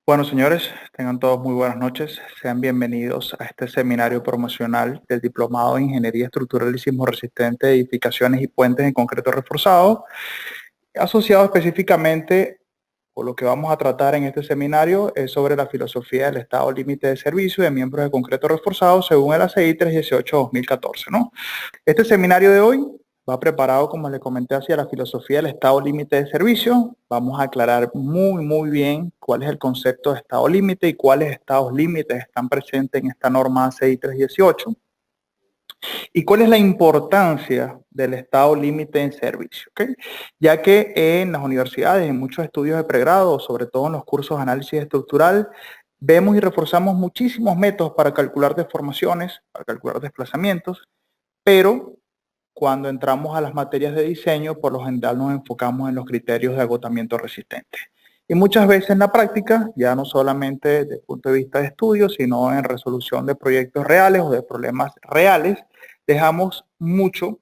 Bueno, señores, tengan todos muy buenas noches. Sean bienvenidos a este seminario promocional del Diplomado en Ingeniería Estructural y Sismo Resistente de Edificaciones y Puentes en Concreto Reforzado, asociado específicamente, o lo que vamos a tratar en este seminario es sobre la filosofía del estado límite de servicio de miembros de concreto reforzado según el ACI 318-2014, ¿no? Este seminario de hoy va preparado, como les comenté, hacia la filosofía del estado límite de servicio. Vamos a aclarar muy bien cuál es el concepto de estado límite y cuáles estados límites están presentes en esta norma ACI 318 y cuál es la importancia del estado límite en servicio, ¿okay? Ya que en las universidades, en muchos estudios de pregrado, sobre todo en los cursos de análisis estructural, vemos y reforzamos muchísimos métodos para calcular deformaciones, para calcular desplazamientos, pero cuando entramos a las materias de diseño, por lo general nos enfocamos en los criterios de agotamiento resistente. Y muchas veces en la práctica, ya no solamente desde el punto de vista de estudio, sino en resolución de proyectos reales o de problemas reales, dejamos mucho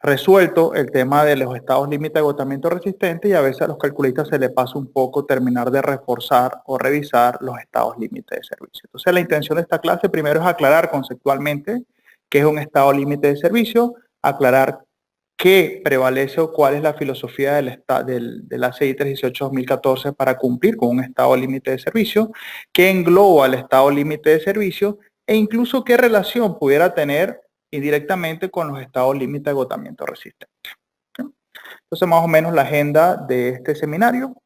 resuelto el tema de los estados límite de agotamiento resistente y a veces a los calculistas se les pasa un poco terminar de reforzar o revisar los estados límite de servicio. Entonces la intención de esta clase primero es aclarar conceptualmente qué es un estado límite de servicio, aclarar qué prevalece o cuál es la filosofía del ACI 318-2014 para cumplir con un estado límite de servicio, qué engloba el estado límite de servicio e incluso qué relación pudiera tener indirectamente con los estados límite de agotamiento resistente. Entonces, más o menos la agenda de este seminario.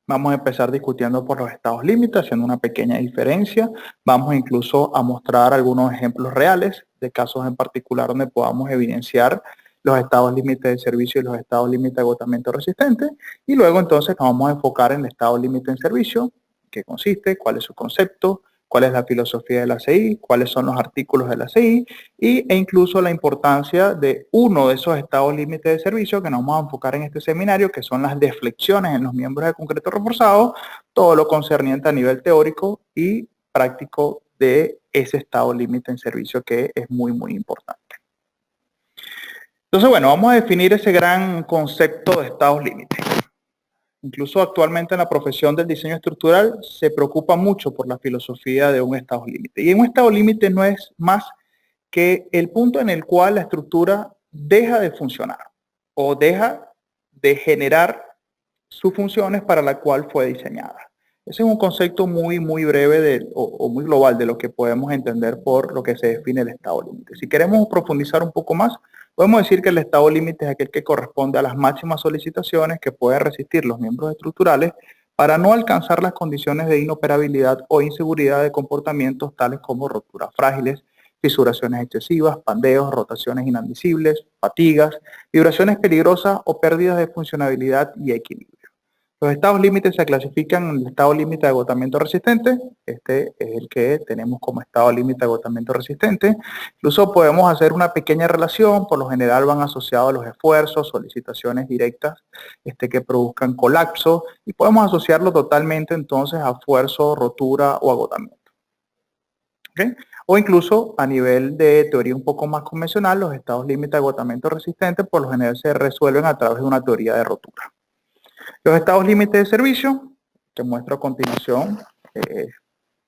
Vamos a empezar discutiendo por los estados límites, haciendo una pequeña diferencia. Vamos incluso a mostrar algunos ejemplos reales de casos en particular donde podamos evidenciar los estados límites de servicio y los estados límites de agotamiento resistente. Y luego entonces nos vamos a enfocar en el estado límite en servicio, qué consiste, cuál es su concepto, cuál es la filosofía de la ACI, cuáles son los artículos de la ACI e incluso la importancia de uno de esos estados límites de servicio que nos vamos a enfocar en este seminario, que son las deflexiones en los miembros de concreto reforzado, todo lo concerniente a nivel teórico y práctico de ese estado límite en servicio que es muy importante. Entonces, bueno, vamos a definir ese gran concepto de estados límites. Incluso actualmente en la profesión del diseño estructural se preocupa mucho por la filosofía de un estado límite. Y un estado límite no es más que el punto en el cual la estructura deja de funcionar o deja de generar sus funciones para la cual fue diseñada. Ese es un concepto muy breve o muy global de lo que podemos entender por lo que se define el estado límite. Si queremos profundizar un poco más, podemos decir que el estado límite es aquel que corresponde a las máximas solicitaciones que pueden resistir los miembros estructurales para no alcanzar las condiciones de inoperabilidad o inseguridad de comportamientos tales como roturas frágiles, fisuraciones excesivas, pandeos, rotaciones inadmisibles, fatigas, vibraciones peligrosas o pérdidas de funcionalidad y equilibrio. Los estados límites se clasifican en el estado límite de agotamiento resistente. Este es el que tenemos como estado límite de agotamiento resistente. Incluso podemos hacer una pequeña relación, por lo general van asociados a los esfuerzos, solicitaciones directas que produzcan colapso y podemos asociarlo totalmente entonces a esfuerzo, rotura o agotamiento. ¿Okay? O incluso a nivel de teoría un poco más convencional, los estados límite de agotamiento resistente por lo general se resuelven a través de una teoría de rotura. Los estados límites de servicio, que muestro a continuación,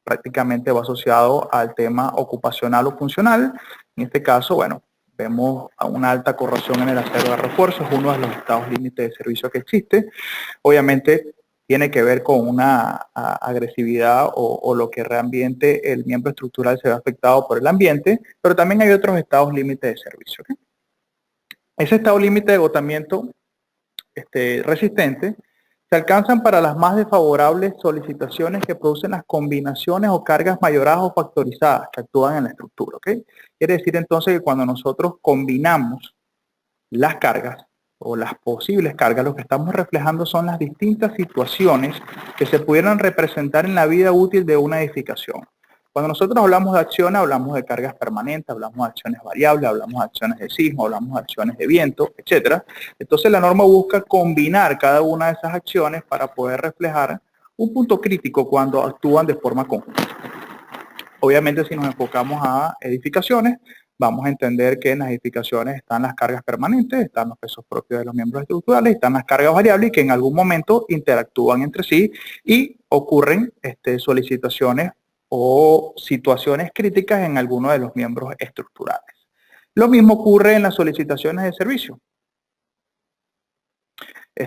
prácticamente va asociado al tema ocupacional o funcional. En este caso, bueno, vemos a una alta corrosión en el acero de refuerzo, es uno de los estados límites de servicio que existe. Obviamente tiene que ver con una agresividad o lo que realmente el miembro estructural se ve afectado por el ambiente, pero también hay otros estados límites de servicio. ¿Okay? Ese estado límite de agotamiento resistente se alcanzan para las más desfavorables solicitaciones que producen las combinaciones o cargas mayoradas o factorizadas que actúan en la estructura. ¿Okay? Quiere decir entonces que cuando nosotros combinamos las cargas o las posibles cargas, lo que estamos reflejando son las distintas situaciones que se pudieran representar en la vida útil de una edificación. Cuando nosotros hablamos de acciones, hablamos de cargas permanentes, hablamos de acciones variables, hablamos de acciones de sismo, hablamos de acciones de viento, etc. Entonces la norma busca combinar cada una de esas acciones para poder reflejar un punto crítico cuando actúan de forma conjunta. Obviamente si nos enfocamos a edificaciones, vamos a entender que en las edificaciones están las cargas permanentes, están los pesos propios de los miembros estructurales, están las cargas variables y que en algún momento interactúan entre sí y ocurren solicitaciones o situaciones críticas en alguno de los miembros estructurales. Lo mismo ocurre en las solicitaciones de servicio.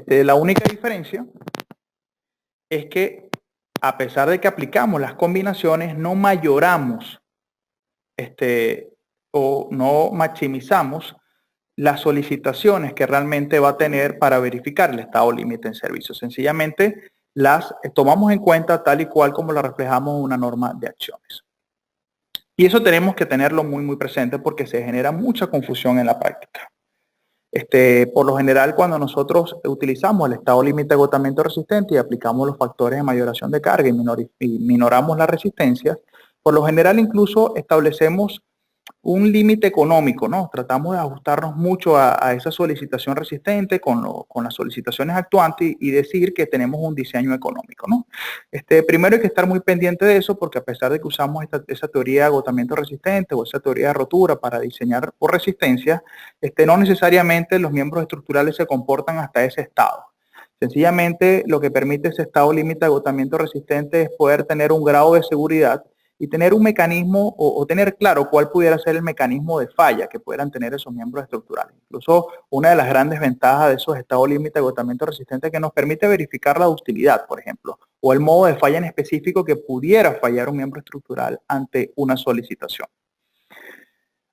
La única diferencia es que a pesar de que aplicamos las combinaciones, no mayoramos o no maximizamos las solicitaciones que realmente va a tener para verificar el estado límite en servicio. Sencillamente las tomamos en cuenta tal y cual como la reflejamos en una norma de acciones. Y eso tenemos que tenerlo muy, muy presente porque se genera mucha confusión en la práctica. Por lo general, cuando nosotros utilizamos el estado límite de agotamiento resistente y aplicamos los factores de mayoración de carga y minoramos las resistencias, por lo general incluso establecemos un límite económico, ¿no? Tratamos de ajustarnos mucho a esa solicitación resistente con las solicitaciones actuantes y decir que tenemos un diseño económico, ¿no? Primero hay que estar muy pendiente de eso porque a pesar de que usamos esa teoría de agotamiento resistente o esa teoría de rotura para diseñar por resistencia, no necesariamente los miembros estructurales se comportan hasta ese estado. Sencillamente lo que permite ese estado límite de agotamiento resistente es poder tener un grado de seguridad y tener un mecanismo o tener claro cuál pudiera ser el mecanismo de falla que pudieran tener esos miembros estructurales. Incluso una de las grandes ventajas de esos estados límite de agotamiento resistente es que nos permite verificar la ductilidad, por ejemplo, o el modo de falla en específico que pudiera fallar un miembro estructural ante una solicitación.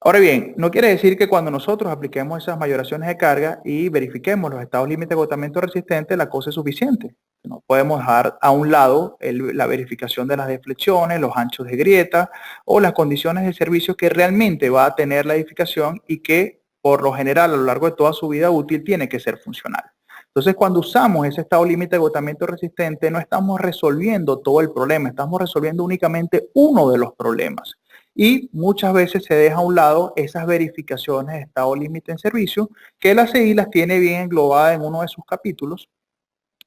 Ahora bien, no quiere decir que cuando nosotros apliquemos esas mayoraciones de carga y verifiquemos los estados límite de agotamiento resistente, la cosa es suficiente. No podemos dejar a un lado la verificación de las deflexiones, los anchos de grieta o las condiciones de servicio que realmente va a tener la edificación y que por lo general a lo largo de toda su vida útil tiene que ser funcional. Entonces, cuando usamos ese estado límite de agotamiento resistente, no estamos resolviendo todo el problema, estamos resolviendo únicamente uno de los problemas. Y muchas veces se deja a un lado esas verificaciones de estado límite en servicio, que la CI las tiene bien englobadas en uno de sus capítulos.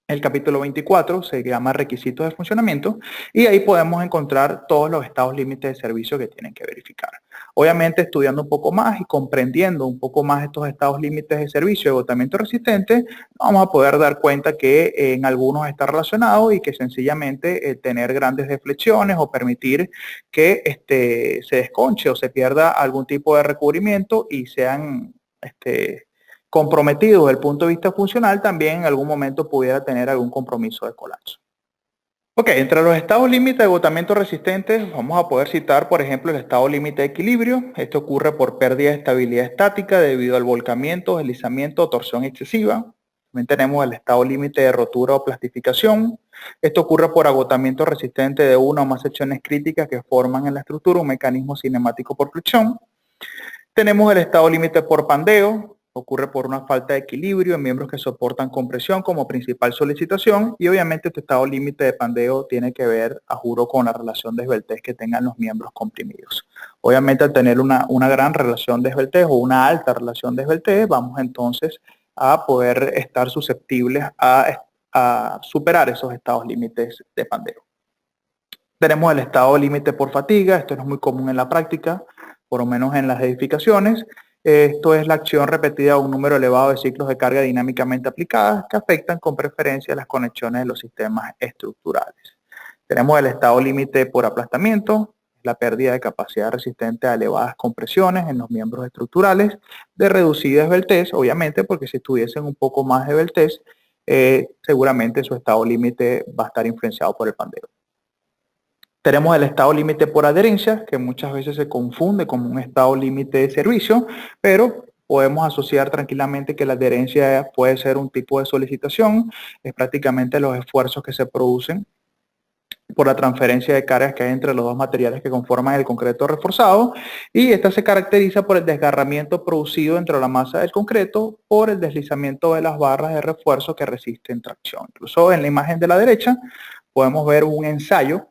El capítulo 24 se llama requisitos de funcionamiento y ahí podemos encontrar todos los estados límites de servicio que tienen que verificar. Obviamente estudiando un poco más y comprendiendo un poco más estos estados límites de servicio de agotamiento resistente, vamos a poder dar cuenta que en algunos está relacionado y que sencillamente tener grandes deflexiones o permitir que se desconche o se pierda algún tipo de recubrimiento y sean comprometidos desde el punto de vista funcional, también en algún momento pudiera tener algún compromiso de colapso. Ok, entre los estados límite de agotamiento resistentes vamos a poder citar, por ejemplo, el estado límite de equilibrio. Esto ocurre por pérdida de estabilidad estática debido al volcamiento, deslizamiento o torsión excesiva. También tenemos el estado límite de rotura o plastificación. Esto ocurre por agotamiento resistente de una o más secciones críticas que forman en la estructura un mecanismo cinemático por fricción. Tenemos el estado límite por pandeo, ocurre por una falta de equilibrio en miembros que soportan compresión como principal solicitación y obviamente este estado límite de pandeo tiene que ver, a juro, con la relación de esbeltez que tengan los miembros comprimidos. Obviamente al tener una gran relación de esbeltez o una alta relación de esbeltez, vamos entonces a poder estar susceptibles a superar esos estados límites de pandeo. Tenemos el estado límite por fatiga, esto no es muy común en la práctica, por lo menos en las edificaciones. Esto es la acción repetida de un número elevado de ciclos de carga dinámicamente aplicadas que afectan con preferencia las conexiones de los sistemas estructurales. Tenemos el estado límite por aplastamiento, la pérdida de capacidad resistente a elevadas compresiones en los miembros estructurales de reducida esbeltez, obviamente porque si tuviesen un poco más de esbeltez, seguramente su estado límite va a estar influenciado por el pandeo. Tenemos el estado límite por adherencia, que muchas veces se confunde como un estado límite de servicio, pero podemos asociar tranquilamente que la adherencia puede ser un tipo de solicitación, es prácticamente los esfuerzos que se producen por la transferencia de cargas que hay entre los dos materiales que conforman el concreto reforzado, y esta se caracteriza por el desgarramiento producido entre la masa del concreto por el deslizamiento de las barras de refuerzo que resisten tracción. Incluso en la imagen de la derecha podemos ver un ensayo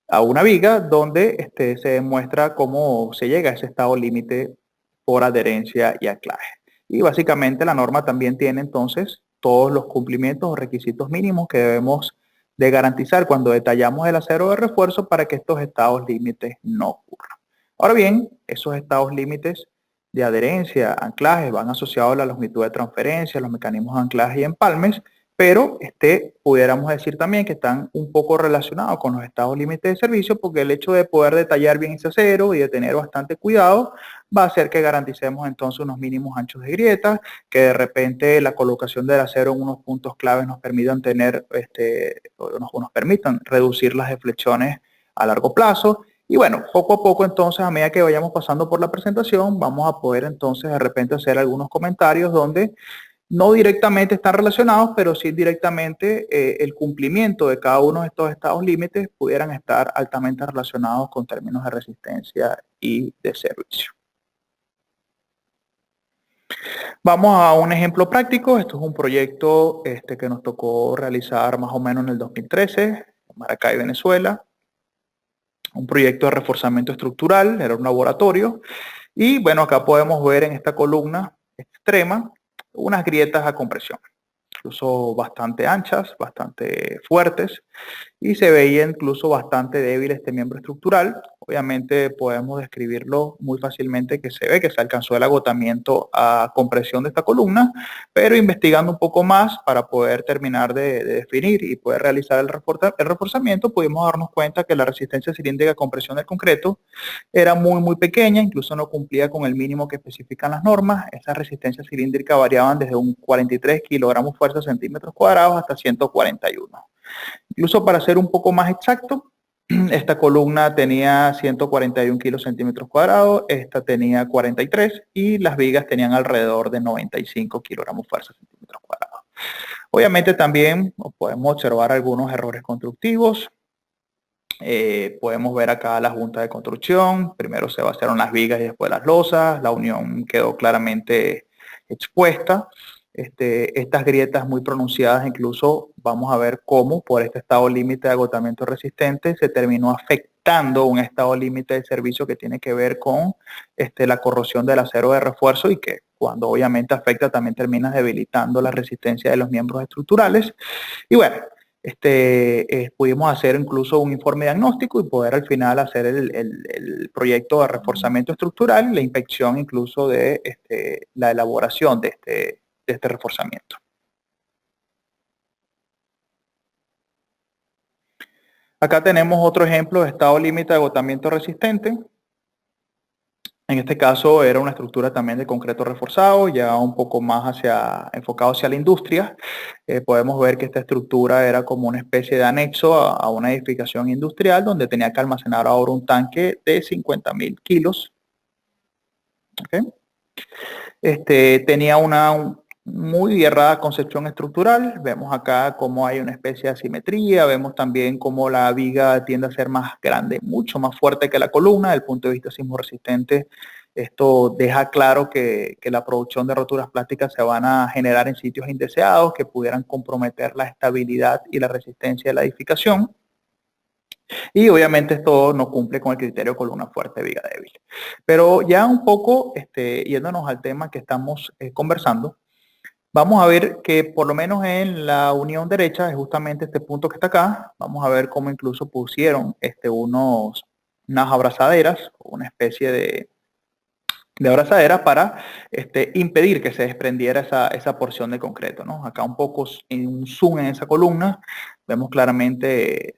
a una viga donde se demuestra cómo se llega a ese estado límite por adherencia y anclaje. Y básicamente la norma también tiene entonces todos los cumplimientos o requisitos mínimos que debemos de garantizar cuando detallamos el acero de refuerzo para que estos estados límites no ocurran. Ahora bien, esos estados límites de adherencia, anclaje, van asociados a la longitud de transferencia, los mecanismos de anclaje y empalmes, pero pudiéramos decir también que están un poco relacionados con los estados límites de servicio, porque el hecho de poder detallar bien ese acero y de tener bastante cuidado va a hacer que garanticemos entonces unos mínimos anchos de grietas, que de repente la colocación del acero en unos puntos claves nos permitan tener, nos permitan reducir las deflexiones a largo plazo. Y bueno, poco a poco entonces, a medida que vayamos pasando por la presentación, vamos a poder entonces de repente hacer algunos comentarios donde no directamente están relacionados, pero sí directamente el cumplimiento de cada uno de estos estados límites pudieran estar altamente relacionados con términos de resistencia y de servicio. Vamos a un ejemplo práctico. Esto es un proyecto que nos tocó realizar más o menos en el 2013, en Maracay, Venezuela. Un proyecto de reforzamiento estructural, era un laboratorio. Y bueno, acá podemos ver en esta columna extrema unas grietas a compresión, incluso bastante anchas, bastante fuertes, y se veía incluso bastante débil este miembro estructural. Obviamente podemos describirlo muy fácilmente, que se ve que se alcanzó el agotamiento a compresión de esta columna, pero investigando un poco más para poder terminar de definir y poder realizar el reforzamiento, pudimos darnos cuenta que la resistencia cilíndrica a compresión del concreto era muy pequeña, incluso no cumplía con el mínimo que especifican las normas. Esas resistencias cilíndricas variaban desde un 43 kilogramos fuerza centímetros cuadrados hasta 141. Incluso para ser un poco más exacto, esta columna tenía 141 kilos centímetros cuadrados, esta tenía 43 y las vigas tenían alrededor de 95 kilogramos fuerza centímetros cuadrados. Obviamente también podemos observar algunos errores constructivos. Podemos ver acá la junta de construcción. Primero se vaciaron las vigas y después las losas. La unión quedó claramente expuesta. Estas grietas muy pronunciadas, incluso vamos a ver cómo por este estado límite de agotamiento resistente se terminó afectando un estado límite de servicio que tiene que ver con la corrosión del acero de refuerzo y que cuando obviamente afecta también termina debilitando la resistencia de los miembros estructurales. Y bueno, pudimos hacer incluso un informe diagnóstico y poder al final hacer el proyecto de reforzamiento estructural, la inspección incluso de la elaboración de este reforzamiento. Acá tenemos otro ejemplo de estado límite de agotamiento resistente. En este caso era una estructura también de concreto reforzado, ya un poco más enfocado hacia la industria. Podemos ver que esta estructura era como una especie de anexo a una edificación industrial donde tenía que almacenar ahora un tanque de 50.000 kilos. ¿Okay? Tenía una muy errada concepción estructural. Vemos acá cómo hay una especie de asimetría. Vemos también cómo la viga tiende a ser más grande, mucho más fuerte que la columna. Desde el punto de vista sismo resistente, esto deja claro que la producción de roturas plásticas se van a generar en sitios indeseados que pudieran comprometer la estabilidad y la resistencia de la edificación. Y obviamente esto no cumple con el criterio columna fuerte, viga débil. Pero ya un poco, yéndonos al tema que estamos conversando, vamos a ver que por lo menos en la unión derecha, es justamente este punto que está acá, vamos a ver cómo incluso pusieron unas abrazaderas, una especie de abrazadera para impedir que se desprendiera esa porción de concreto, ¿no? Acá un poco en un zoom en esa columna, vemos claramente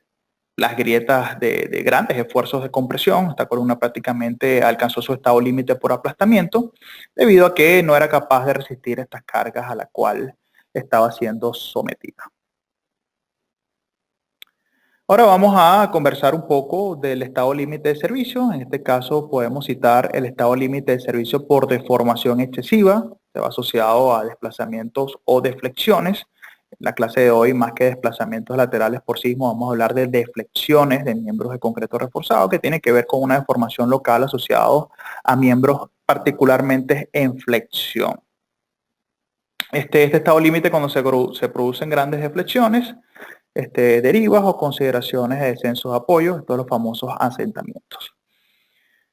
las grietas de grandes esfuerzos de compresión. Esta columna prácticamente alcanzó su estado límite por aplastamiento, debido a que no era capaz de resistir estas cargas a la cual estaba siendo sometida. Ahora vamos a conversar un poco del estado límite de servicio. En este caso podemos citar el estado límite de servicio por deformación excesiva. Se va asociado a desplazamientos o deflexiones. En la clase de hoy, más que desplazamientos laterales por sismo, vamos a hablar de deflexiones de miembros de concreto reforzado, que tiene que ver con una deformación local asociado a miembros particularmente en flexión. Este estado límite, cuando se producen grandes deflexiones, derivas o consideraciones de descensos de apoyo, estos los famosos asentamientos.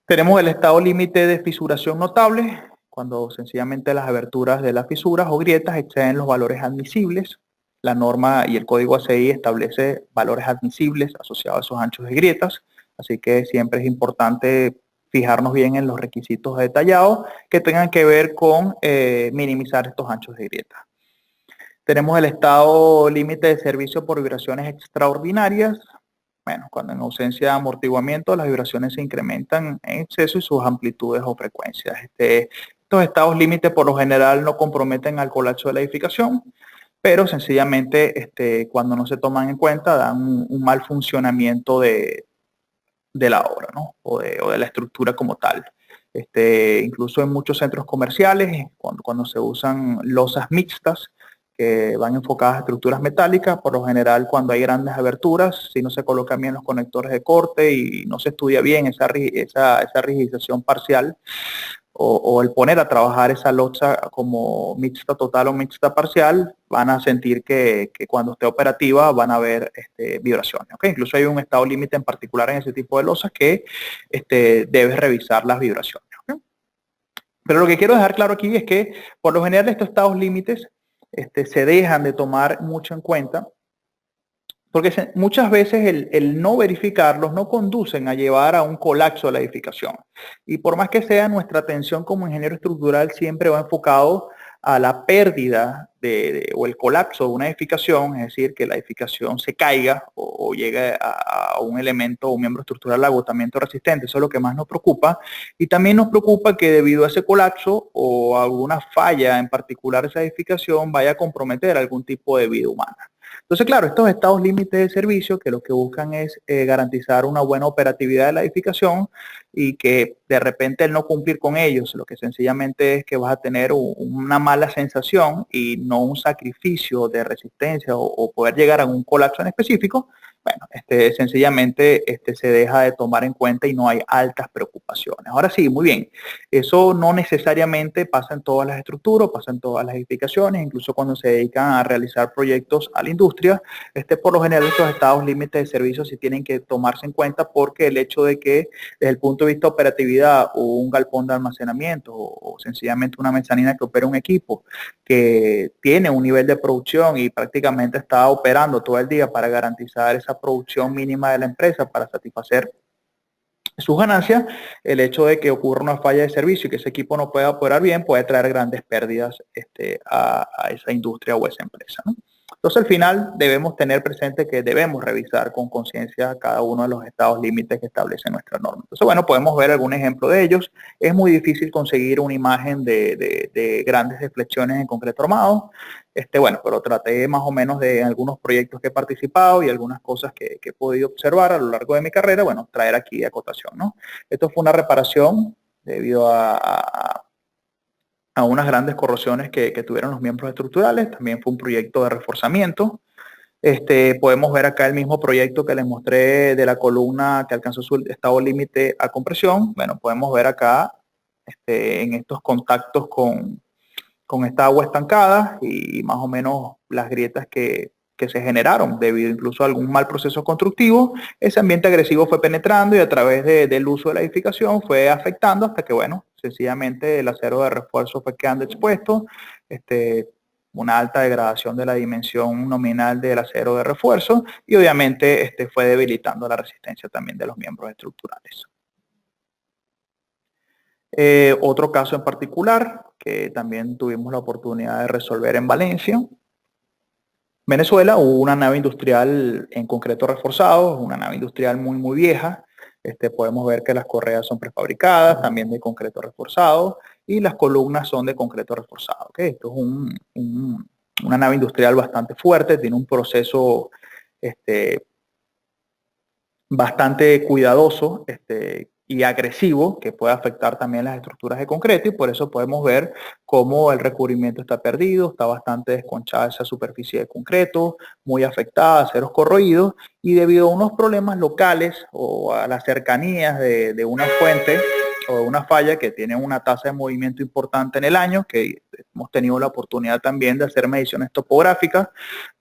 Tenemos el estado límite de fisuración notable, cuando sencillamente las aberturas de las fisuras o grietas exceden los valores admisibles. la norma y el código ACI establece valores admisibles asociados a esos anchos de grietas, así que siempre es importante fijarnos bien en los requisitos detallados que tengan que ver con minimizar estos anchos de grieta. Tenemos el estado límite de servicio por vibraciones extraordinarias. Bueno, cuando en ausencia de amortiguamiento las vibraciones se incrementan en exceso y sus amplitudes o frecuencias. Estos estados límite por lo general no comprometen al colapso de la edificación, pero sencillamente cuando no se toman en cuenta dan un mal funcionamiento de la obra, ¿no? o de la estructura como tal. Incluso en muchos centros comerciales, cuando se usan losas mixtas, que van enfocadas a estructuras metálicas, por lo general cuando hay grandes aberturas, si no se colocan bien los conectores de corte y no se estudia bien esa rigidización parcial, o el poner a trabajar esa losa como mixta total o mixta parcial, van a sentir que cuando esté operativa van a haber vibraciones. ¿Okay? Incluso hay un estado límite en particular en ese tipo de losas que debes revisar las vibraciones. ¿Okay? Pero lo que quiero dejar claro aquí es que por lo general estos estados límites se dejan de tomar mucho en cuenta, porque muchas veces el no verificarlos no conducen a llevar a un colapso de la edificación. Y por más que sea, nuestra atención como ingeniero estructural siempre va enfocado a la pérdida o el colapso de una edificación, es decir, que la edificación se caiga o llegue a un elemento o un miembro estructural de agotamiento resistente. Eso es lo que más nos preocupa. Y también nos preocupa que debido a ese colapso o a alguna falla en particular esa edificación vaya a comprometer algún tipo de vida humana. Entonces, claro, estos estados límites de servicio que lo que buscan es garantizar una buena operatividad de la edificación y que de repente el no cumplir con ellos, lo que sencillamente es que vas a tener una mala sensación y no un sacrificio de resistencia o poder llegar a un colapso en específico, bueno, sencillamente se deja de tomar en cuenta y no hay altas preocupaciones. Ahora sí, muy bien, eso no necesariamente pasa en todas las estructuras, pasa en todas las edificaciones, incluso cuando se dedican a realizar proyectos a la industria, por lo general estos estados límites de servicio sí tienen que tomarse en cuenta porque el hecho de que desde el punto de vista de operatividad o un galpón de almacenamiento o sencillamente una mezanina que opera un equipo que tiene un nivel de producción y prácticamente está operando todo el día para garantizar esa producción mínima de la empresa para satisfacer sus ganancias, el hecho de que ocurra una falla de servicio y que ese equipo no pueda operar bien puede traer grandes pérdidas a esa industria o esa empresa, ¿no? Entonces, al final debemos tener presente que debemos revisar con conciencia cada uno de los estados límites que establece nuestra norma. Entonces, bueno, podemos ver algún ejemplo de ellos. Es muy difícil conseguir una imagen de grandes deflexiones en concreto armado. Bueno, pero traté más o menos de algunos proyectos que he participado y algunas cosas que he podido observar a lo largo de mi carrera, bueno, traer aquí de acotación, ¿no? Esto fue una reparación debido a unas grandes corrosiones que tuvieron los miembros estructurales. También fue un proyecto de reforzamiento. Podemos ver acá el mismo proyecto que les mostré de la columna que alcanzó su estado límite a compresión. Bueno, podemos ver acá en estos contactos con esta agua estancada y más o menos las grietas que se generaron debido incluso a algún mal proceso constructivo. Ese ambiente agresivo fue penetrando y a través del uso de la edificación fue afectando hasta que, bueno, sencillamente el acero de refuerzo fue quedando expuesto, una alta degradación de la dimensión nominal del acero de refuerzo y obviamente fue debilitando la resistencia también de los miembros estructurales. Otro caso en particular que también tuvimos la oportunidad de resolver en Valencia. Venezuela, hubo una nave industrial en concreto reforzado, una nave industrial muy vieja. Podemos ver que las correas son prefabricadas, también de concreto reforzado, y las columnas son de concreto reforzado. ¿Okay? Esto es una nave industrial bastante fuerte, tiene un proceso bastante cuidadoso y agresivo que puede afectar también las estructuras de concreto y por eso podemos ver cómo el recubrimiento está perdido, está bastante desconchada esa superficie de concreto, muy afectada, aceros corroídos y debido a unos problemas locales o a las cercanías de una fuente o de una falla que tiene una tasa de movimiento importante en el año, que hemos tenido la oportunidad también de hacer mediciones topográficas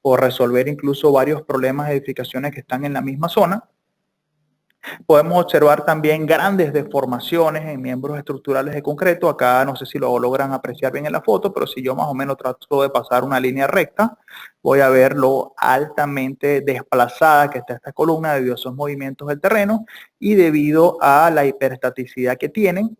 por resolver incluso varios problemas de edificaciones que están en la misma zona. Podemos observar también grandes deformaciones en miembros estructurales de concreto. Acá no sé si lo logran apreciar bien en la foto, pero si yo más o menos trato de pasar una línea recta, voy a ver lo altamente desplazada que está esta columna debido a esos movimientos del terreno y debido a la hiperestaticidad que tienen,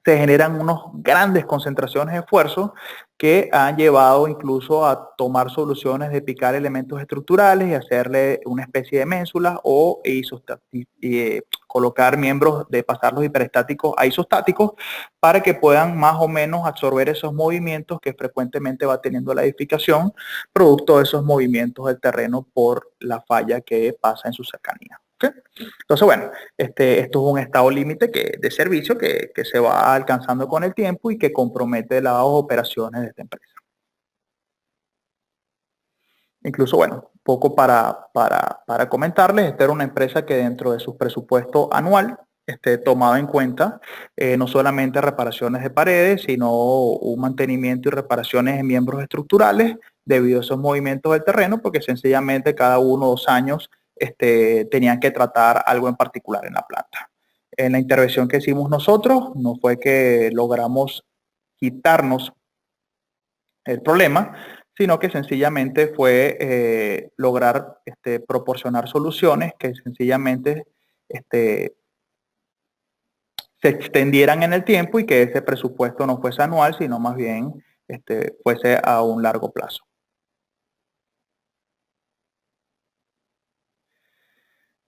se generan unas grandes concentraciones de esfuerzo que han llevado incluso a tomar soluciones de picar elementos estructurales y hacerle una especie de ménsulas o colocar miembros de pasarlos hiperestáticos a isostáticos para que puedan más o menos absorber esos movimientos que frecuentemente va teniendo la edificación producto de esos movimientos del terreno por la falla que pasa en su cercanía. ¿Okay? Entonces, bueno, esto es un estado límite de servicio que se va alcanzando con el tiempo y que compromete las operaciones de esta empresa. Incluso, bueno, poco para comentarles, esta era una empresa que dentro de su presupuesto anual tomaba en cuenta no solamente reparaciones de paredes, sino un mantenimiento y reparaciones de miembros estructurales debido a esos movimientos del terreno, porque sencillamente cada 1 o 2 años tenían que tratar algo en particular en la planta. En la intervención que hicimos nosotros, no fue que logramos quitarnos el problema, sino que sencillamente fue lograr proporcionar soluciones que sencillamente se extendieran en el tiempo y que ese presupuesto no fuese anual, sino más bien fuese a un largo plazo.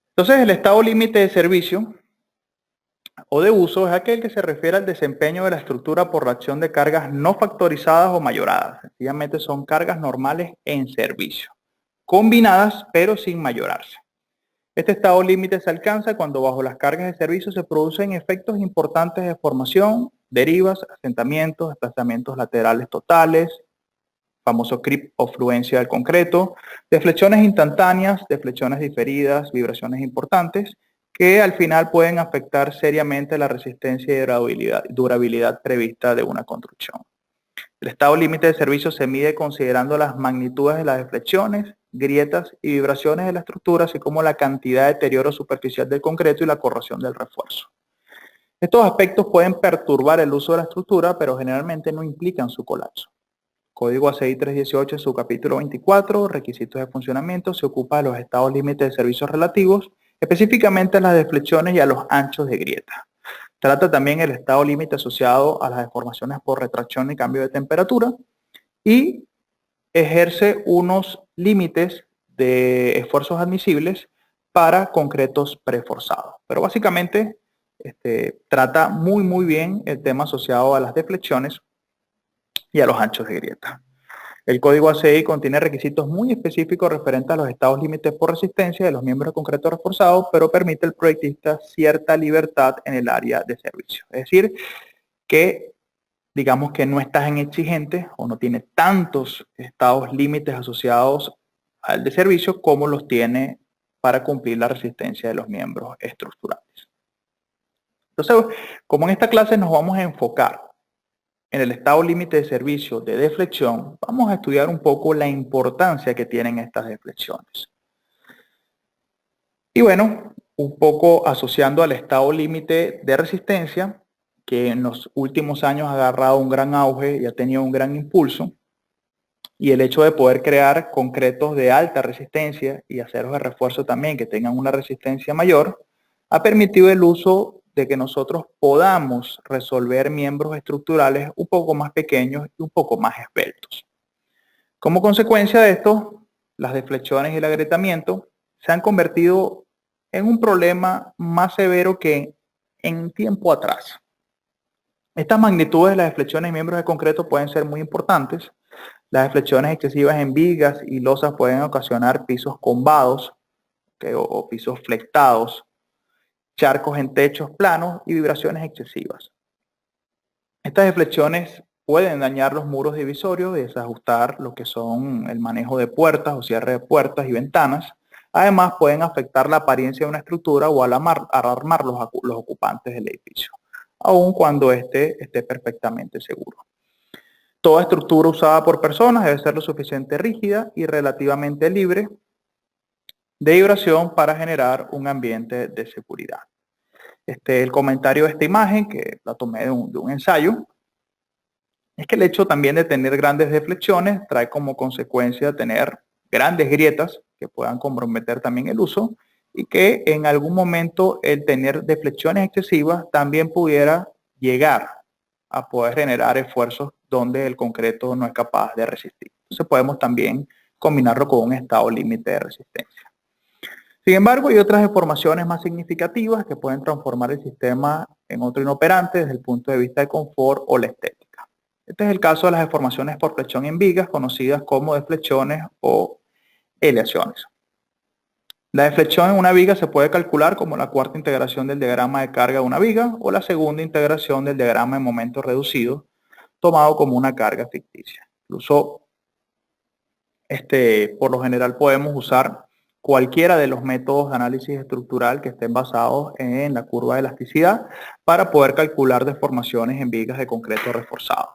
Entonces, el estado límite de servicio o de uso es aquel que se refiere al desempeño de la estructura por la acción de cargas no factorizadas o mayoradas. Sencillamente son cargas normales en servicio, combinadas pero sin mayorarse. Este estado límite se alcanza cuando bajo las cargas de servicio se producen efectos importantes de formación, derivas, asentamientos, desplazamientos laterales totales, famoso creep o fluencia del concreto, deflexiones instantáneas, deflexiones diferidas, vibraciones importantes, que al final pueden afectar seriamente la resistencia y durabilidad prevista de una construcción. El estado límite de servicio se mide considerando las magnitudes de las deflexiones, grietas y vibraciones de la estructura, así como la cantidad de deterioro superficial del concreto y la corrosión del refuerzo. Estos aspectos pueden perturbar el uso de la estructura, pero generalmente no implican su colapso. Código ACI 318, en su capítulo 24, requisitos de funcionamiento, se ocupa de los estados límites de servicios relativos, específicamente a las deflexiones y a los anchos de grieta. Trata también el estado límite asociado a las deformaciones por retracción y cambio de temperatura y ejerce unos límites de esfuerzos admisibles para concretos preforzados. Pero básicamente trata muy bien el tema asociado a las deflexiones y a los anchos de grieta. El código ACI contiene requisitos muy específicos referentes a los estados límites por resistencia de los miembros de concreto reforzados, pero permite al proyectista cierta libertad en el área de servicio. Es decir, que digamos que no es tan exigente o no tiene tantos estados límites asociados al de servicio como los tiene para cumplir la resistencia de los miembros estructurales. Entonces, como en esta clase nos vamos a enfocar en el estado límite de servicio de deflexión, vamos a estudiar un poco la importancia que tienen estas deflexiones. Y bueno, un poco asociando al estado límite de resistencia, que en los últimos años ha agarrado un gran auge y ha tenido un gran impulso, y el hecho de poder crear concretos de alta resistencia y aceros de refuerzo también que tengan una resistencia mayor, ha permitido el uso de que nosotros podamos resolver miembros estructurales un poco más pequeños y un poco más esbeltos. Como consecuencia de esto, las deflexiones y el agrietamiento se han convertido en un problema más severo que en tiempo atrás. Estas magnitudes de las deflexiones y miembros de concreto pueden ser muy importantes. Las deflexiones excesivas en vigas y losas pueden ocasionar pisos combados o pisos flectados, charcos en techos planos y vibraciones excesivas. Estas deflexiones pueden dañar los muros divisorios y desajustar lo que son el manejo de puertas o cierre de puertas y ventanas. Además, pueden afectar la apariencia de una estructura o alarmar los ocupantes del edificio, aun cuando esté perfectamente seguro. Toda estructura usada por personas debe ser lo suficientemente rígida y relativamente libre de vibración para generar un ambiente de seguridad. El comentario de esta imagen, que la tomé de un ensayo, es que el hecho también de tener grandes deflexiones trae como consecuencia tener grandes grietas que puedan comprometer también el uso y que en algún momento el tener deflexiones excesivas también pudiera llegar a poder generar esfuerzos donde el concreto no es capaz de resistir. Entonces podemos también combinarlo con un estado límite de resistencia. Sin embargo, hay otras deformaciones más significativas que pueden transformar el sistema en otro inoperante desde el punto de vista de confort o la estética. Este es el caso de las deformaciones por flexión en vigas, conocidas como deflexiones o elevaciones. La deflexión en una viga se puede calcular como la cuarta integración del diagrama de carga de una viga o la segunda integración del diagrama de momento reducido, tomado como una carga ficticia. Incluso, por lo general podemos usar cualquiera de los métodos de análisis estructural que estén basados en la curva de elasticidad para poder calcular deformaciones en vigas de concreto reforzado.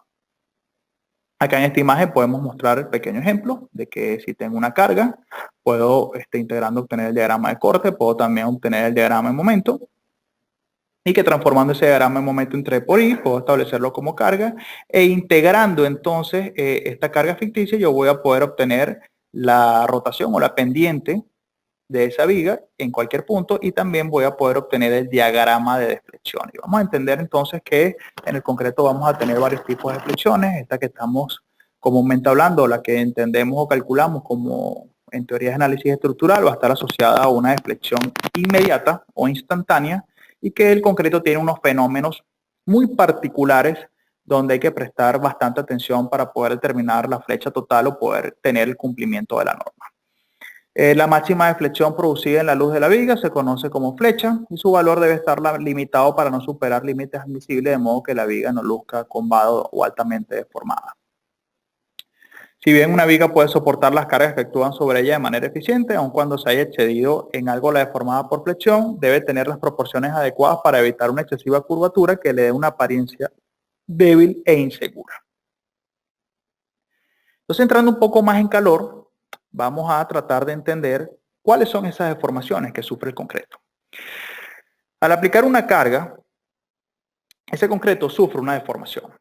Acá en esta imagen podemos mostrar el pequeño ejemplo de que si tengo una carga, puedo, integrando, obtener el diagrama de corte, puedo también obtener el diagrama de momento, y que transformando ese diagrama de momento en 3 por I, puedo establecerlo como carga, e integrando entonces esta carga ficticia, yo voy a poder obtener la rotación o la pendiente de esa viga en cualquier punto y también voy a poder obtener el diagrama de deflexión. Y vamos a entender entonces que en el concreto vamos a tener varios tipos de deflexiones, esta que estamos comúnmente hablando, la que entendemos o calculamos como en teoría de análisis estructural, va a estar asociada a una deflexión inmediata o instantánea y que el concreto tiene unos fenómenos muy particulares donde hay que prestar bastante atención para poder determinar la flecha total o poder tener el cumplimiento de la norma. La máxima deflexión producida en la luz de la viga se conoce como flecha y su valor debe estar limitado para no superar límites admisibles de modo que la viga no luzca combada o altamente deformada. Si bien una viga puede soportar las cargas que actúan sobre ella de manera eficiente, aun cuando se haya excedido en algo la deformada por flexión, debe tener las proporciones adecuadas para evitar una excesiva curvatura que le dé una apariencia débil e insegura. Entonces, entrando un poco más en calor, vamos a tratar de entender cuáles son esas deformaciones que sufre el concreto. Al aplicar una carga, ese concreto sufre una deformación.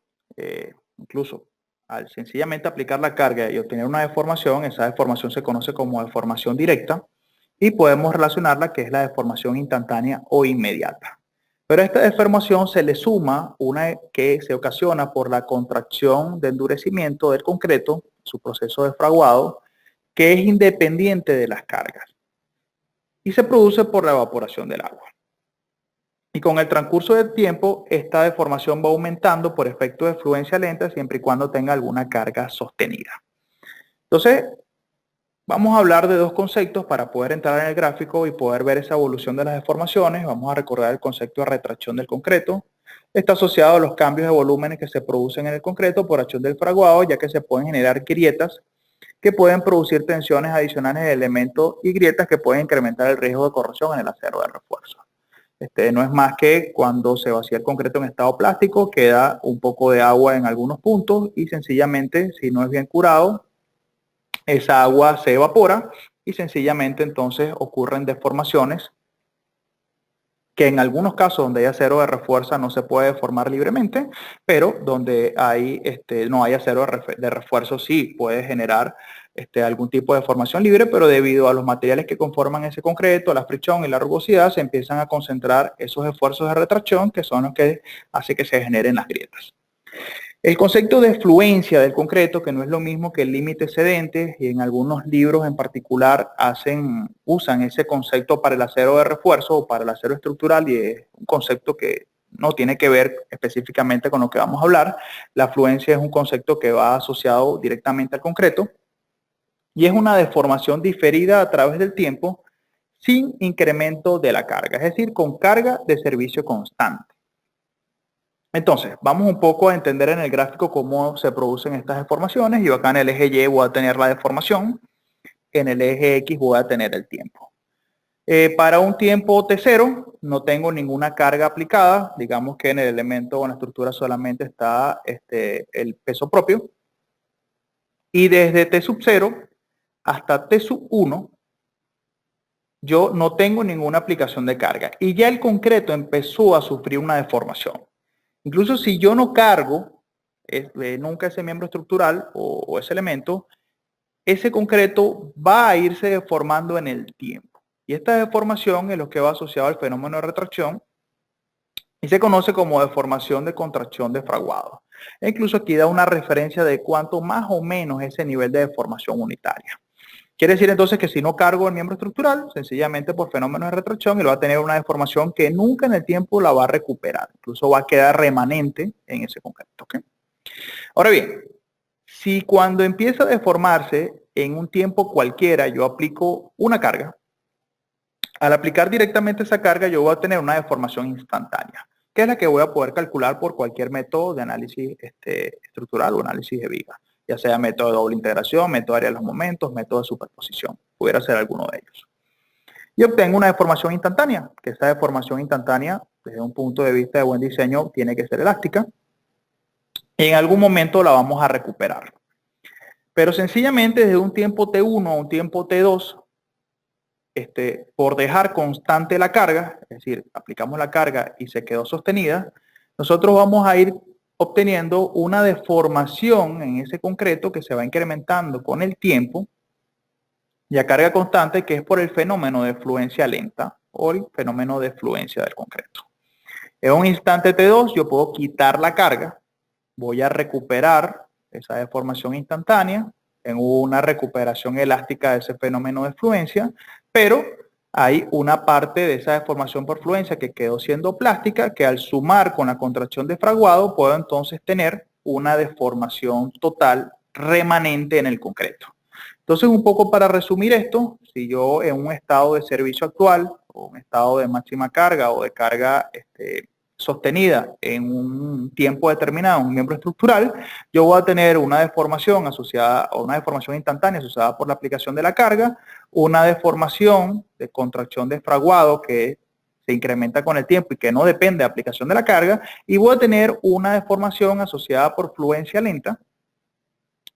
Incluso al sencillamente aplicar la carga y obtener una deformación, esa deformación se conoce como deformación directa y podemos relacionarla que es la deformación instantánea o inmediata. Pero a esta deformación se le suma una que se ocasiona por la contracción de endurecimiento del concreto, su proceso de fraguado, que es independiente de las cargas y se produce por la evaporación del agua. Y con el transcurso del tiempo, esta deformación va aumentando por efecto de fluencia lenta siempre y cuando tenga alguna carga sostenida. Entonces, vamos a hablar de dos conceptos para poder entrar en el gráfico y poder ver esa evolución de las deformaciones. Vamos a recordar el concepto de retracción del concreto. Está asociado a los cambios de volúmenes que se producen en el concreto por acción del fraguado, ya que se pueden generar grietas que pueden producir tensiones adicionales de elementos y grietas que pueden incrementar el riesgo de corrosión en el acero de refuerzo. No es más que cuando se vacía el concreto en estado plástico, queda un poco de agua en algunos puntos y sencillamente, si no es bien curado, esa agua se evapora y sencillamente entonces ocurren deformaciones que en algunos casos donde hay acero de refuerzo no se puede deformar libremente, pero donde no hay acero de refuerzo sí puede generar algún tipo de deformación libre, pero debido a los materiales que conforman ese concreto, la fricción y la rugosidad, se empiezan a concentrar esos esfuerzos de retracción que son los que hacen que se generen las grietas. El concepto de fluencia del concreto, que no es lo mismo que el límite excedente, y en algunos libros en particular usan ese concepto para el acero de refuerzo o para el acero estructural, y es un concepto que no tiene que ver específicamente con lo que vamos a hablar. La fluencia es un concepto que va asociado directamente al concreto y es una deformación diferida a través del tiempo sin incremento de la carga, es decir, con carga de servicio constante. Entonces, vamos un poco a entender en el gráfico cómo se producen estas deformaciones. Yo acá en el eje Y voy a tener la deformación, en el eje X voy a tener el tiempo. Para un tiempo T0 no tengo ninguna carga aplicada, digamos que en el elemento o en la estructura solamente está el peso propio. Y desde T sub 0 hasta T sub 1, yo no tengo ninguna aplicación de carga. Y ya el concreto empezó a sufrir una deformación. Incluso si yo no cargo nunca ese miembro estructural o ese elemento, ese concreto va a irse deformando en el tiempo. Y esta deformación es lo que va asociado al fenómeno de retracción y se conoce como deformación de contracción de fraguado. E incluso aquí da una referencia de cuánto más o menos ese nivel de deformación unitaria. Quiere decir entonces que si no cargo el miembro estructural, sencillamente por fenómeno de retracción, él va a tener una deformación que nunca en el tiempo la va a recuperar. Incluso va a quedar remanente en ese concreto. ¿Okay? Ahora bien, si cuando empieza a deformarse en un tiempo cualquiera yo aplico una carga, al aplicar directamente esa carga yo voy a tener una deformación instantánea, que es la que voy a poder calcular por cualquier método de análisis estructural o análisis de vigas, ya sea método de doble integración, método de área de los momentos, método de superposición, pudiera ser alguno de ellos. Y obtengo una deformación instantánea, que esa deformación instantánea, desde un punto de vista de buen diseño, tiene que ser elástica, y en algún momento la vamos a recuperar. Pero sencillamente desde un tiempo T1 a un tiempo T2, por dejar constante la carga, es decir, aplicamos la carga y se quedó sostenida, nosotros vamos a ir obteniendo una deformación en ese concreto que se va incrementando con el tiempo y a carga constante, que es por el fenómeno de fluencia lenta o el fenómeno de fluencia del concreto. En un instante T2 yo puedo quitar la carga, voy a recuperar esa deformación instantánea en una recuperación elástica de ese fenómeno de fluencia, pero hay una parte de esa deformación por fluencia que quedó siendo plástica, que al sumar con la contracción de fraguado puedo entonces tener una deformación total remanente en el concreto. Entonces, un poco para resumir esto, si yo en un estado de servicio actual, o un estado de máxima carga o de carga sostenida en un tiempo determinado, un miembro estructural, yo voy a tener una deformación asociada o una deformación instantánea asociada por la aplicación de la carga, una deformación de contracción de fraguado que se incrementa con el tiempo y que no depende de aplicación de la carga, y voy a tener una deformación asociada por fluencia lenta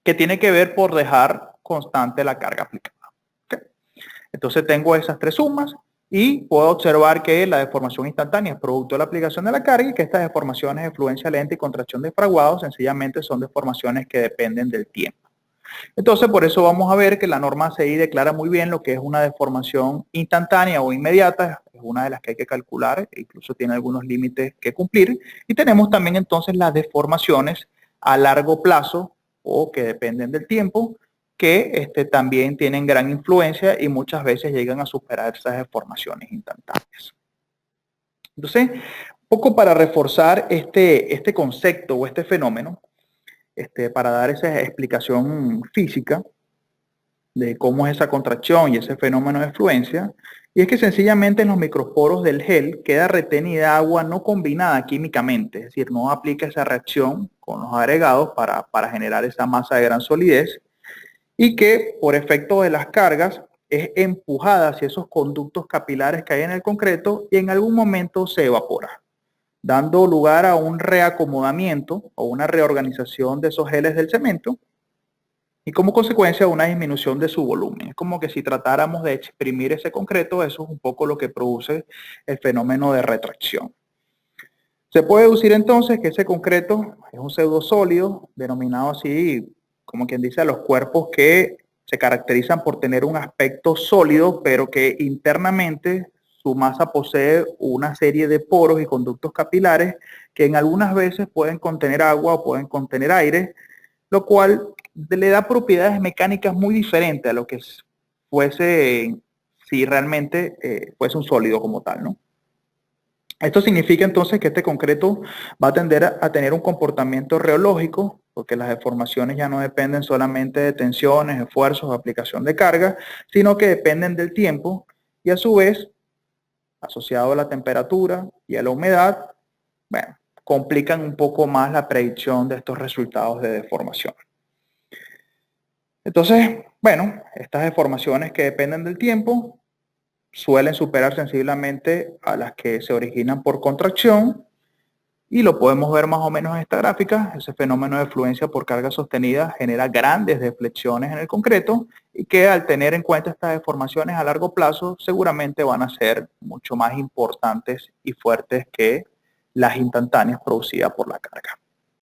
que tiene que ver por dejar constante la carga aplicada. ¿Okay? Entonces tengo esas tres sumas y puedo observar que la deformación instantánea es producto de la aplicación de la carga y que estas deformaciones de fluencia lenta y contracción de fraguado sencillamente son deformaciones que dependen del tiempo. Entonces, por eso vamos a ver que la norma CI declara muy bien lo que es una deformación instantánea o inmediata, es una de las que hay que calcular, e incluso tiene algunos límites que cumplir, y tenemos también entonces las deformaciones a largo plazo o que dependen del tiempo, que también tienen gran influencia y muchas veces llegan a superar esas deformaciones instantáneas. Entonces, un poco para reforzar este concepto o este fenómeno, para dar esa explicación física de cómo es esa contracción y ese fenómeno de fluencia, y es que sencillamente en los microporos del gel queda retenida agua no combinada químicamente, es decir, no aplica esa reacción con los agregados para generar esa masa de gran solidez, y que por efecto de las cargas es empujada hacia esos conductos capilares que hay en el concreto y en algún momento se evapora, dando lugar a un reacomodamiento o una reorganización de esos geles del cemento y como consecuencia una disminución de su volumen. Es como que si tratáramos de exprimir ese concreto, eso es un poco lo que produce el fenómeno de retracción. Se puede deducir entonces que ese concreto es un pseudosólido, denominado así, como quien dice, a los cuerpos que se caracterizan por tener un aspecto sólido, pero que internamente su masa posee una serie de poros y conductos capilares que en algunas veces pueden contener agua o pueden contener aire, lo cual le da propiedades mecánicas muy diferentes a lo que fuese si realmente fuese un sólido como tal, ¿no? Esto significa entonces que este concreto va a tender a tener un comportamiento reológico, porque las deformaciones ya no dependen solamente de tensiones, esfuerzos o aplicación de carga, sino que dependen del tiempo y a su vez, asociado a la temperatura y a la humedad, bueno, complican un poco más la predicción de estos resultados de deformación. Entonces, bueno, estas deformaciones que dependen del tiempo suelen superar sensiblemente a las que se originan por contracción y lo podemos ver más o menos en esta gráfica. Ese fenómeno de fluencia por carga sostenida genera grandes deflexiones en el concreto y que al tener en cuenta estas deformaciones a largo plazo seguramente van a ser mucho más importantes y fuertes que las instantáneas producidas por la carga.